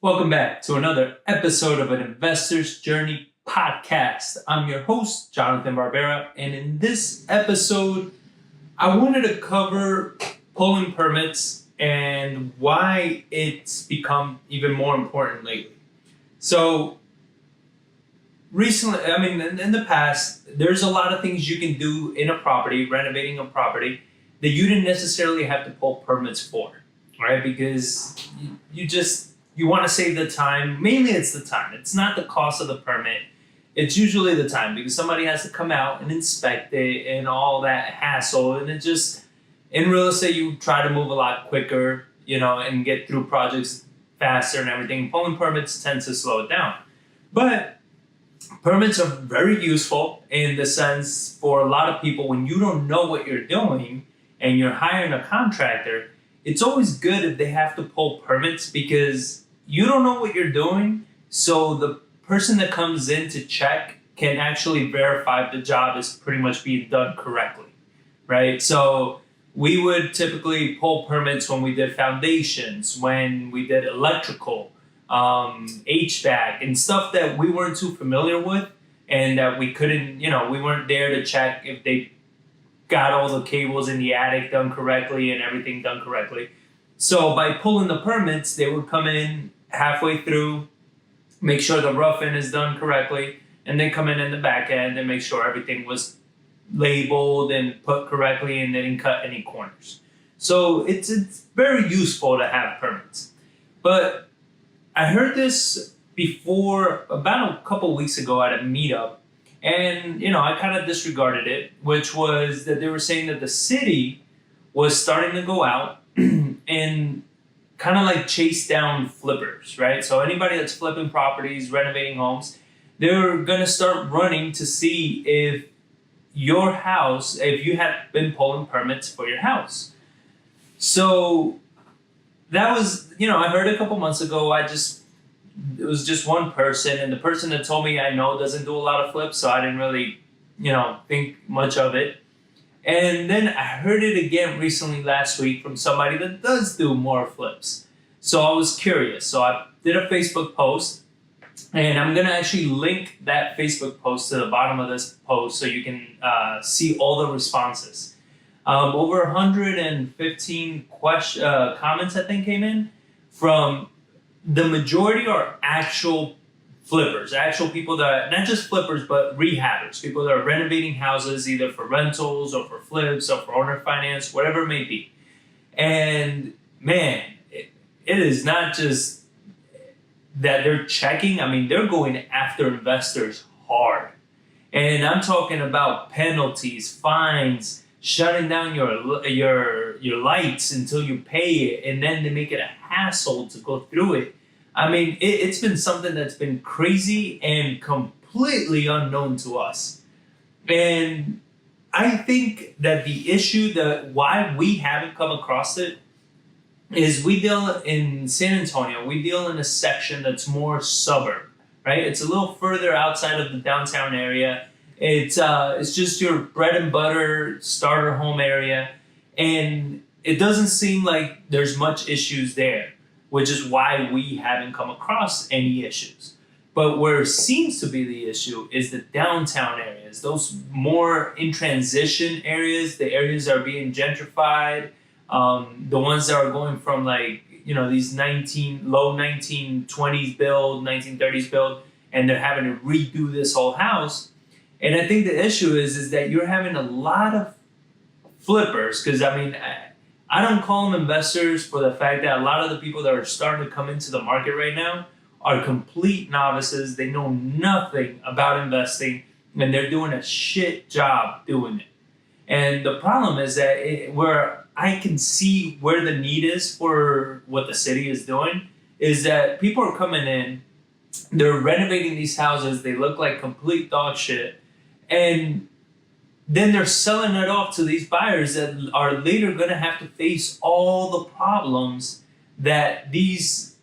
Welcome back to another episode of an Investor's Journey podcast. I'm your host, Jonathan Barbera, and in this episode, I wanted to cover pulling permits and why it's become even more important lately. So, recently, in the past, there's a lot of things you can do in a property, renovating a property, that you didn't necessarily have to pull permits for, right? Because you want to save the time. Mainly it's the time. It's not the cost of the permit. It's usually the time because somebody has to come out and inspect it and all that hassle. And it just, in real estate, you try to move a lot quicker, and get through projects faster and everything. Pulling permits tends to slow it down. But permits are very useful in the sense for a lot of people when you don't know what you're doing and you're hiring a contractor, it's always good if they have to pull permits because you don't know what you're doing, so the person that comes in to check can actually verify if the job is pretty much being done correctly, right? So we would typically pull permits when we did foundations, when we did electrical, HVAC, and stuff that we weren't too familiar with and that we couldn't, we weren't there to check if they got all the cables in the attic done correctly and everything done correctly. So by pulling the permits, they would come in halfway through, make sure the roughing is done correctly, and then come in the back end and make sure everything was labeled and put correctly and they didn't cut any corners. So it's very useful to have permits. But I heard this before about a couple weeks ago at a meetup, and I kind of disregarded it, which was that they were saying that the city was starting to go out and kind of like chase down flippers, right? So anybody that's flipping properties, renovating homes, they're going to start running to see if you have been pulling permits for your house. So that was, I heard a couple months ago, it was just one person, and the person that told me I know doesn't do a lot of flips, so I didn't really, think much of it. And then I heard it again recently last week from somebody that does do more flips. So I was curious. So I did a Facebook post, and I'm going to actually link that Facebook post to the bottom of this post so you can see all the responses. Over 115 comments, I think, came in from the majority are actual flippers, actual people that, not just flippers, but rehabbers, people that are renovating houses either for rentals or for flips or for owner finance, whatever it may be. And man, it is not just that they're checking. They're going after investors hard. And I'm talking about penalties, fines, shutting down your lights until you pay it, and then they make it a hassle to go through it. It's been something that's been crazy and completely unknown to us. And I think that the issue why we haven't come across it is we deal in San Antonio, we deal in a section that's more suburb, right? It's a little further outside of the downtown area. It's just your bread and butter starter home area. And it doesn't seem like there's much issues there, which is why we haven't come across any issues. But where it seems to be the issue is the downtown areas, those more in transition areas, the areas that are being gentrified, the ones that are going from these low 1920s build, 1930s build, and they're having to redo this whole house. And I think the issue is that you're having a lot of flippers, because I don't call them investors for the fact that a lot of the people that are starting to come into the market right now are complete novices. They know nothing about investing, and they're doing a shit job doing it. And the problem is that where I can see where the need is for what the city is doing is that people are coming in, they're renovating these houses, they look like complete dog shit, and then they're selling it off to these buyers that are later going to have to face all the problems that these,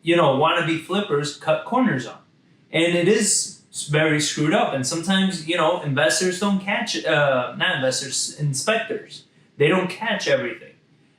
wannabe flippers cut corners on. And it is very screwed up. And sometimes, investors don't catch, not investors, inspectors, they don't catch everything.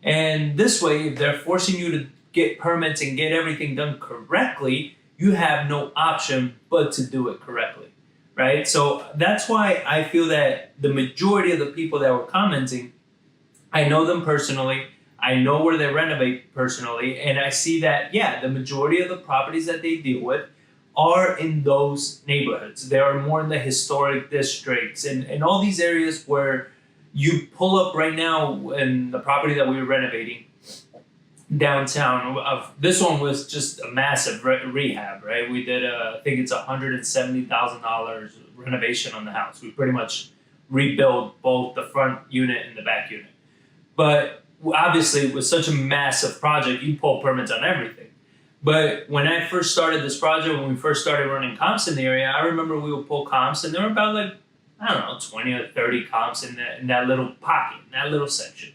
And this way, they're forcing you to get permits and get everything done correctly, you have no option but to do it correctly, right? So that's why I feel that the majority of the people that were commenting, I know them personally. I know where they renovate personally, and I see that, yeah, the majority of the properties that they deal with are in those neighborhoods. They are more in the historic districts and all these areas where you pull up right now in the property that we were renovating downtown. This one was just a massive rehab, right? We did, I think it's $170,000 renovation on the house. We pretty much rebuilt both the front unit and the back unit. But obviously, it was such a massive project, you pull permits on everything. But when I first started this project, when we first started running comps in the area, I remember we would pull comps, and there were about, like, I don't know, 20 or 30 comps in that little pocket, in that little section.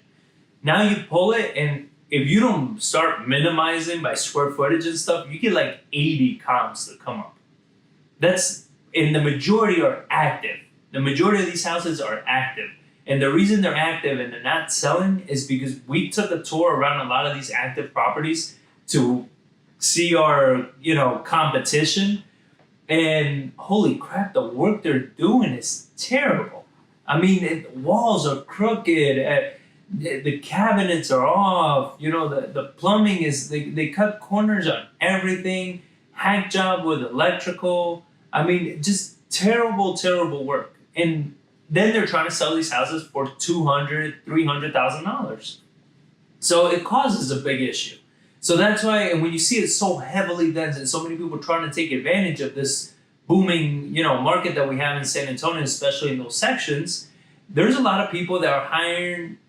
Now you pull it, and if you don't start minimizing by square footage and stuff, you get like 80 comps that come up. And the majority are active. The majority of these houses are active. And the reason they're active and they're not selling is because we took a tour around a lot of these active properties to see our, competition. And holy crap, the work they're doing is terrible. I mean, walls are crooked. The cabinets are off. The plumbing is, they cut corners on everything. Hack job with electrical. I mean, just terrible, terrible work. And then they're trying to sell these houses for $200,000, $300,000. So it causes a big issue. So that's why, and when you see it so heavily dense and so many people trying to take advantage of this booming, market that we have in San Antonio, especially in those sections, there's a lot of people that are hiring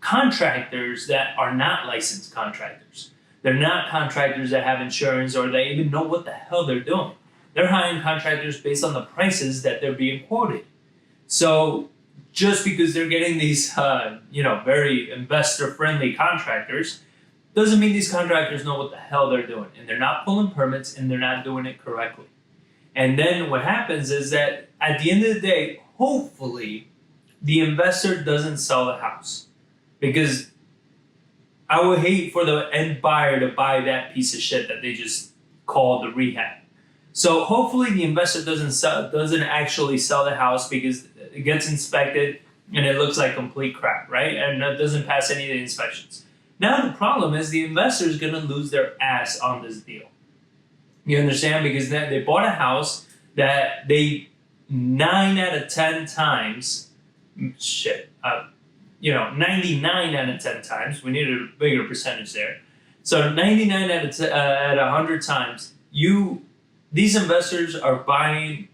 contractors that are not licensed contractors. They're not contractors that have insurance or they even know what the hell they're doing. They're hiring contractors based on the prices that they're being quoted. So just because they're getting these, very investor-friendly contractors, doesn't mean these contractors know what the hell they're doing. And they're not pulling permits and they're not doing it correctly. And then what happens is that at the end of the day, hopefully, the investor doesn't sell the house. Because I would hate for the end buyer to buy that piece of shit that they just called the rehab. So hopefully the investor doesn't actually sell the house because it gets inspected and it looks like complete crap, right? And it doesn't pass any of the inspections. Now the problem is the investor is going to lose their ass on this deal. You understand? Because they bought a house that 9 out of 10 times, 99 out of 10 times, we needed a bigger percentage there. So 99 out of 100 times, these investors are buying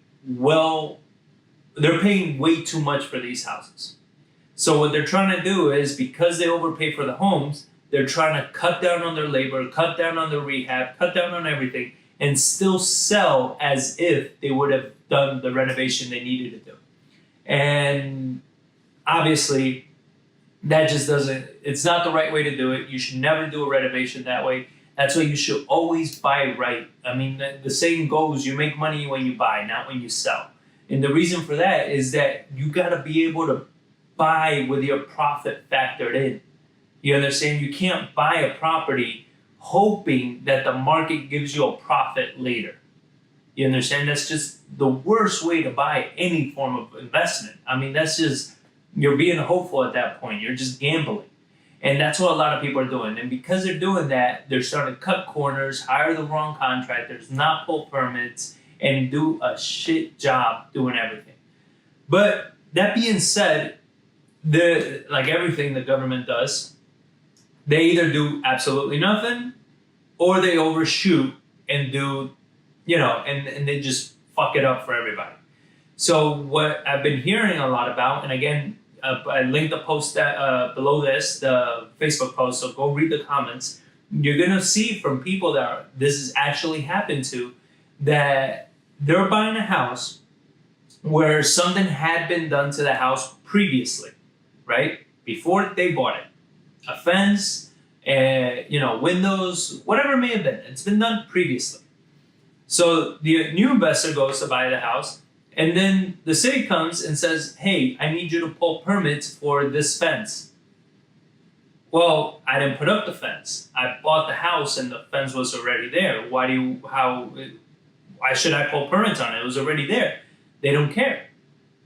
they're paying way too much for these houses. So what they're trying to do is, because they overpay for the homes, they're trying to cut down on their labor, cut down on their rehab, cut down on everything, and still sell as if they would have done the renovation they needed to do. And obviously, that just it's not the right way to do it. You should never do a renovation that way. That's why you should always buy right. I mean, the saying goes, you make money when you buy, not when you sell. And the reason for that is that you got to be able to buy with your profit factored in. You understand? You can't buy a property hoping that the market gives you a profit later. You understand? That's just the worst way to buy any form of investment. I mean, you're being hopeful at that point. You're just gambling. And that's what a lot of people are doing. And because they're doing that, they're starting to cut corners, hire the wrong contractors, not pull permits, and do a shit job doing everything. But that being said, like everything the government does, they either do absolutely nothing or they overshoot and do, and they just fuck it up for everybody. So what I've been hearing a lot about, and again, I linked the post below this, the Facebook post, so go read the comments. You're going to see from people that this has actually happened to, that they're buying a house where something had been done to the house previously, right? Before they bought it. A fence, windows, whatever it may have been. It's been done previously. So the new investor goes to buy the house, and then the city comes and says, hey, I need you to pull permits for this fence. Well, I didn't put up the fence. I bought the house and the fence was already there. Why should I pull permits on it? It was already there. They don't care.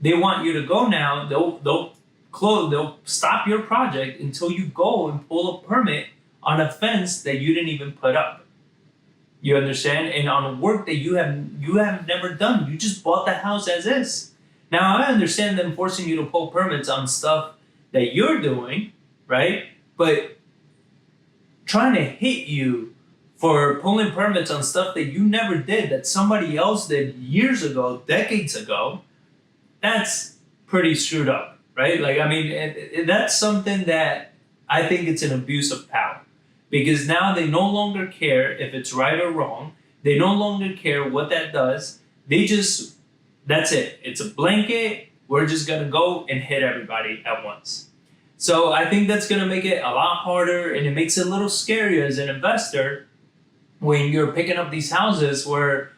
They want you to go now. They'll stop your project until you go and pull a permit on a fence that you didn't even put up. You understand? And on work that you have never done. You just bought the house as is. Now I understand them forcing you to pull permits on stuff that you're doing, right? But trying to hit you for pulling permits on stuff that you never did, that somebody else did years ago, decades ago, that's pretty screwed up, right? Like, I mean, that's something that I think it's an abuse of power. Because now they no longer care if it's right or wrong. They no longer care what that does. That's it. It's a blanket. We're just going to go and hit everybody at once. So I think that's going to make it a lot harder, and it makes it a little scarier as an investor when you're picking up these houses where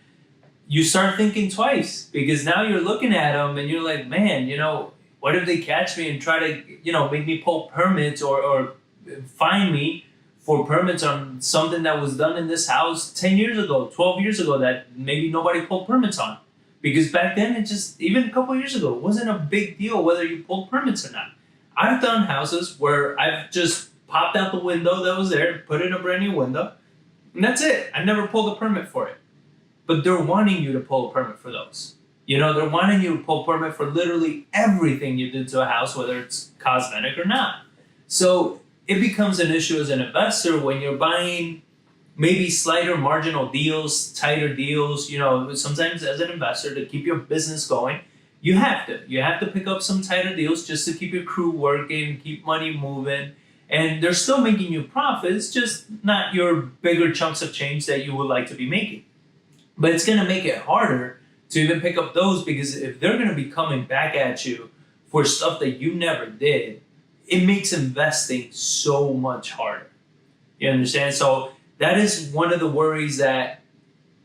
you start thinking twice, because now you're looking at them and you're like, man, what if they catch me and try to, make me pull permits or fine me for permits on something that was done in this house 10 years ago, 12 years ago that maybe nobody pulled permits on. Because back then, even a couple of years ago, it wasn't a big deal whether you pulled permits or not. I've done houses where I've just popped out the window that was there, put in a brand new window, and that's it. I never pulled a permit for it. But they're wanting you to pull a permit for those. They're wanting you to pull a permit for literally everything you did to a house, whether it's cosmetic or not. So it becomes an issue as an investor when you're buying maybe slighter marginal deals, tighter deals. Sometimes as an investor, to keep your business going, you have to pick up some tighter deals just to keep your crew working, keep money moving. And they're still making you profits, just not your bigger chunks of change that you would like to be making. But it's going to make it harder to even pick up those, because if they're going to be coming back at you for stuff that you never did, it makes investing so much harder. You understand? So that is one of the worries that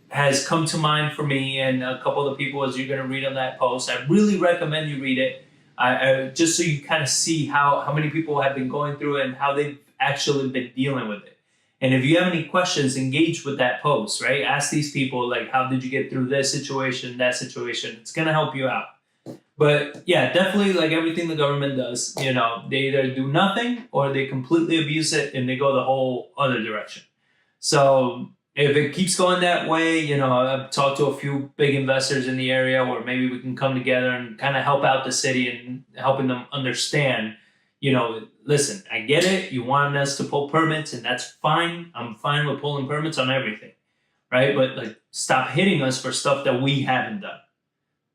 has come to mind for me and a couple of the people, as you're going to read on that post. I really recommend you read it, just so you kind of see how many people have been going through it and how they've actually been dealing with it. And if you have any questions, engage with that post, right? Ask these people, like, how did you get through this situation, that situation? It's going to help you out. But yeah, definitely, like everything the government does, they either do nothing or they completely abuse it and they go the whole other direction. So if it keeps going that way, I've talked to a few big investors in the area where maybe we can come together and kind of help out the city and helping them understand, listen, I get it. You want us to pull permits, and that's fine. I'm fine with pulling permits on everything, right? But stop hitting us for stuff that we haven't done,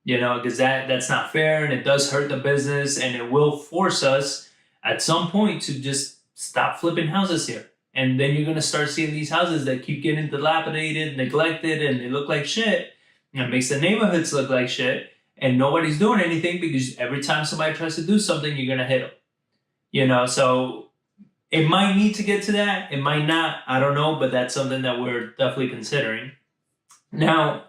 because that's not fair, and it does hurt the business, and it will force us at some point to just stop flipping houses here. And then you're going to start seeing these houses that keep getting dilapidated, neglected, and they look like shit. And it makes the neighborhoods look like shit. And nobody's doing anything, because every time somebody tries to do something, you're going to hit them. So it might need to get to that. It might not. I don't know. But that's something that we're definitely considering. Now,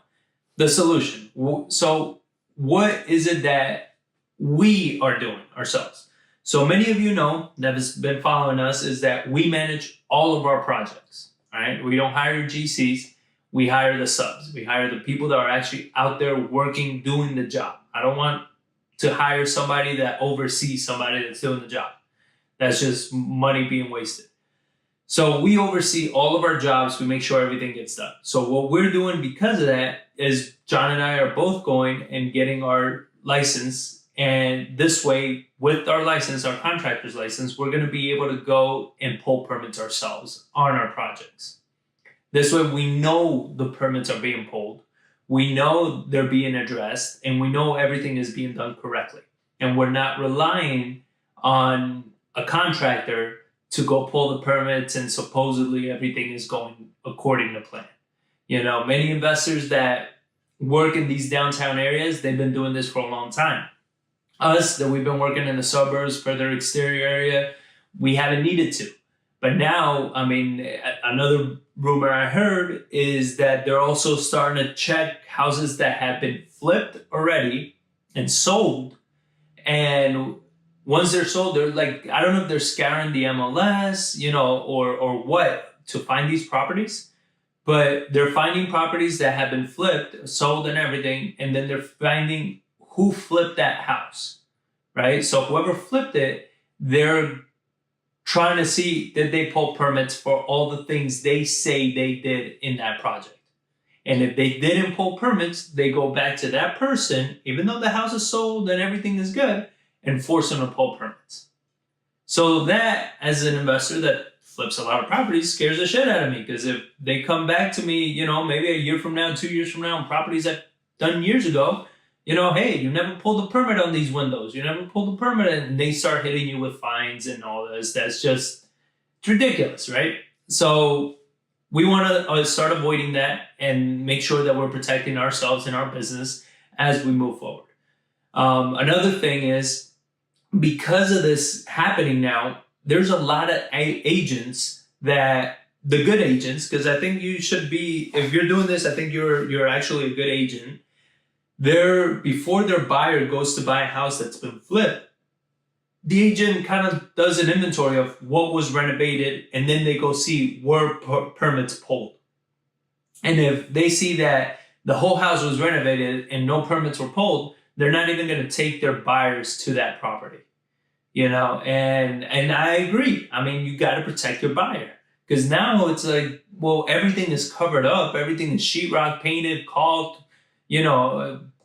the solution. So what is it that we are doing ourselves? So many of you know that has been following us is that we manage all of our projects, all right? We don't hire GCs. We hire the subs. We hire the people that are actually out there working, doing the job. I don't want to hire somebody that oversees somebody that's doing the job. That's just money being wasted. So we oversee all of our jobs. We make sure everything gets done. So what we're doing because of that is John and I are both going and getting our license. And this way, with our license, our contractor's license, we're going to be able to go and pull permits ourselves on our projects. This way, we know the permits are being pulled. We know they're being addressed, and we know everything is being done correctly. And we're not relying on a contractor to go pull the permits and supposedly everything is going according to plan. Many investors that work in these downtown areas, they've been doing this for a long time. Us, that we've been working in the suburbs, further exterior area, we haven't needed to. But now, another rumor I heard is that they're also starting to check houses that have been flipped already and sold. And once they're sold, they're like, I don't know if they're scouring the MLS, or what to find these properties, but they're finding properties that have been flipped, sold and everything, and then they're finding who flipped that house, right? So whoever flipped it, they're trying to see did they pull permits for all the things they say they did in that project. And if they didn't pull permits, they go back to that person, even though the house is sold and everything is good, and force them to pull permits. So that, as an investor that flips a lot of properties, scares the shit out of me. Because if they come back to me, maybe a year from now, 2 years from now, on properties I've done years ago, hey, you never pulled a permit on these windows. You never pulled a permit, and they start hitting you with fines and all this. That's just, it's ridiculous, right? So we want to start avoiding that and make sure that we're protecting ourselves and our business as we move forward. Another thing is, because of this happening now, there's a lot of agents that, the good agents, because I think you should be, if you're doing this, I think you're actually a good agent. Before their buyer goes to buy a house that's been flipped, the agent kind of does an inventory of what was renovated, and then they go see where permits pulled. And if they see that the whole house was renovated and no permits were pulled, they're not even going to take their buyers to that property. And I agree. I mean, you got to protect your buyer, because now it's like, well, everything is covered up. Everything is sheetrock, painted, caulked,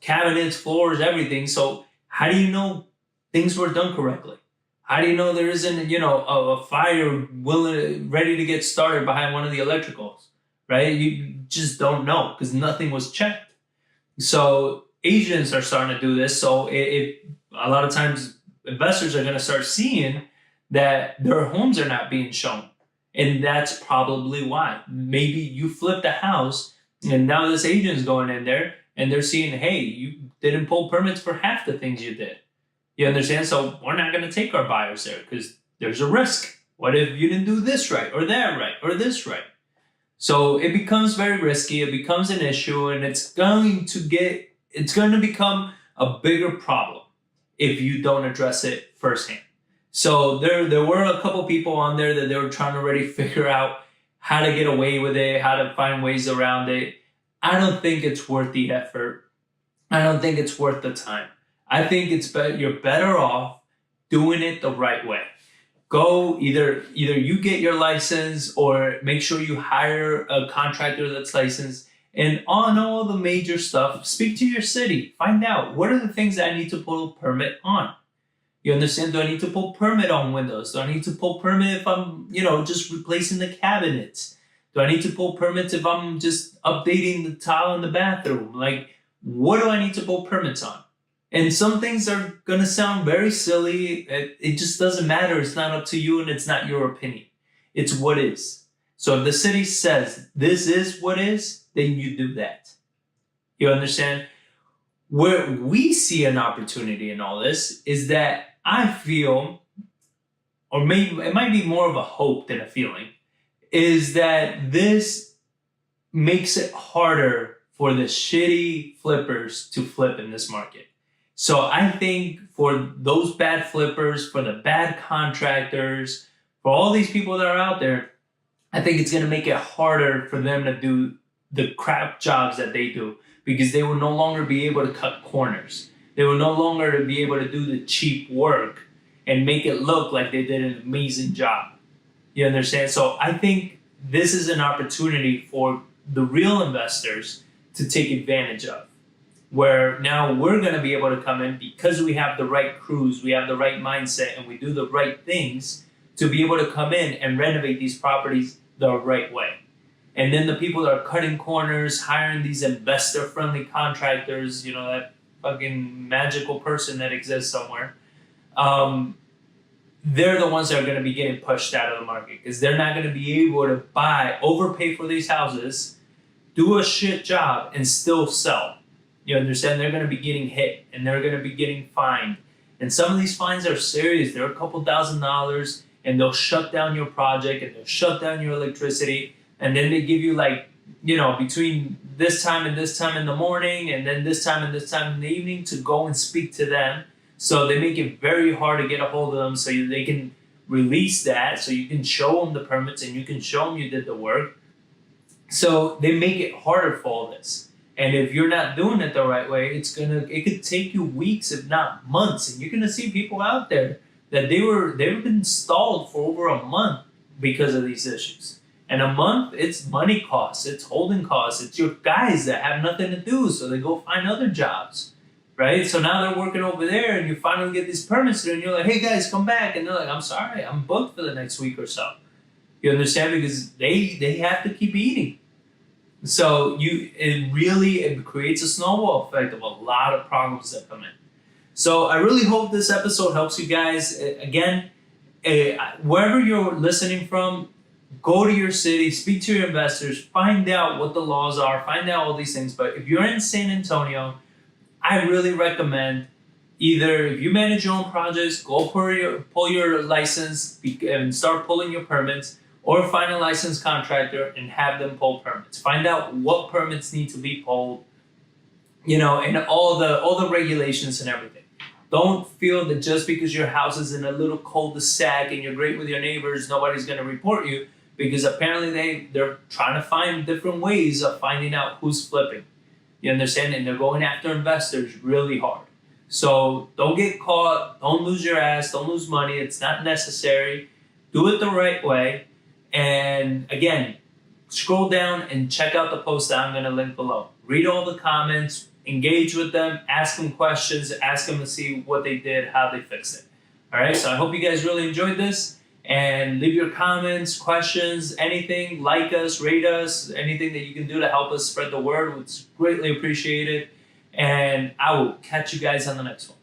cabinets, floors, everything. So how do you know things were done correctly? How do you know there isn't, a fire ready to get started behind one of the electricals, right? You just don't know, because nothing was checked. So agents are starting to do this. So a lot of times investors are going to start seeing that their homes are not being shown. And that's probably why. Maybe you flipped a house and now this agent's going in there and they're seeing, hey, you didn't pull permits for half the things you did. You understand? So we're not going to take our buyers there because there's a risk. What if you didn't do this right or that right or this right? So it becomes very risky. It becomes an issue, and it's going to become a bigger problem if you don't address it firsthand. So there were a couple people on there that they were trying to already figure out how to get away with it, how to find ways around it. I don't think it's worth the effort. I don't think it's worth the time. I think you're better off doing it the right way. Go either you get your license or make sure you hire a contractor that's licensed. And on all the major stuff, speak to your city. Find out, what are the things that I need to pull a permit on? You understand? Do I need to pull permit on windows? Do I need to pull permit if I'm, just replacing the cabinets? Do I need to pull permits if I'm just updating the tile in the bathroom? Like, what do I need to pull permits on? And some things are going to sound very silly. It just doesn't matter. It's not up to you, and it's not your opinion. It's what is. So if the city says this is what is, then you do that. You understand? Where we see an opportunity in all this is that I feel, or maybe it might be more of a hope than a feeling, is that this makes it harder for the shitty flippers to flip in this market. So I think for those bad flippers, for the bad contractors, for all these people that are out there, I think it's going to make it harder for them to do the crap jobs that they do, because they will no longer be able to cut corners. They will no longer be able to do the cheap work and make it look like they did an amazing job. You understand? So I think this is an opportunity for the real investors to take advantage of, where now we're going to be able to come in because we have the right crews, we have the right mindset, and we do the right things to be able to come in and renovate these properties the right way. And then the people that are cutting corners, hiring these investor-friendly contractors, that fucking magical person that exists somewhere, they're the ones that are going to be getting pushed out of the market because they're not going to be able to overpay for these houses, do a shit job, and still sell. You understand? They're going to be getting hit, and they're going to be getting fined. And some of these fines are serious. They're a couple $1,000s, and they'll shut down your project, and they'll shut down your electricity. And then they give you between this time and this time in the morning, and then this time and this time in the evening to go and speak to them So they make it very hard to get a hold of them so they can release that, so you can show them the permits and you can show them you did the work. So they make it harder for all this. And if you're not doing it the right way, it could take you weeks, if not months. And you're gonna see people out there that they've been stalled for over a month because of these issues. And a month, it's money costs, it's holding costs, it's your guys that have nothing to do, so they go find other jobs, right? So now they're working over there, and you finally get these permits through, and you're like, hey guys, come back. And they're like, I'm sorry, I'm booked for the next week or so. You understand? Because they have to keep eating. So it creates a snowball effect of a lot of problems that come in. So I really hope this episode helps you guys. Again, wherever you're listening from, go to your city, speak to your investors, find out what the laws are, find out all these things. But if you're in San Antonio, I really recommend either, if you manage your own projects, go pull your license and start pulling your permits, or find a licensed contractor and have them pull permits. Find out what permits need to be pulled, and all the regulations and everything. Don't feel that just because your house is in a little cul-de-sac and you're great with your neighbors, nobody's going to report you, because apparently they're trying to find different ways of finding out who's flipping. You understand? And they're going after investors really hard. So don't get caught. Don't lose your ass. Don't lose money. It's not necessary. Do it the right way. And again, scroll down and check out the post that I'm going to link below. Read all the comments, engage with them, ask them questions, ask them to see what they did, how they fixed it. All right, so I hope you guys really enjoyed this, and leave your comments, questions, anything, like us, rate us, anything that you can do to help us spread the word. It's greatly appreciated, and I will catch you guys on the next one.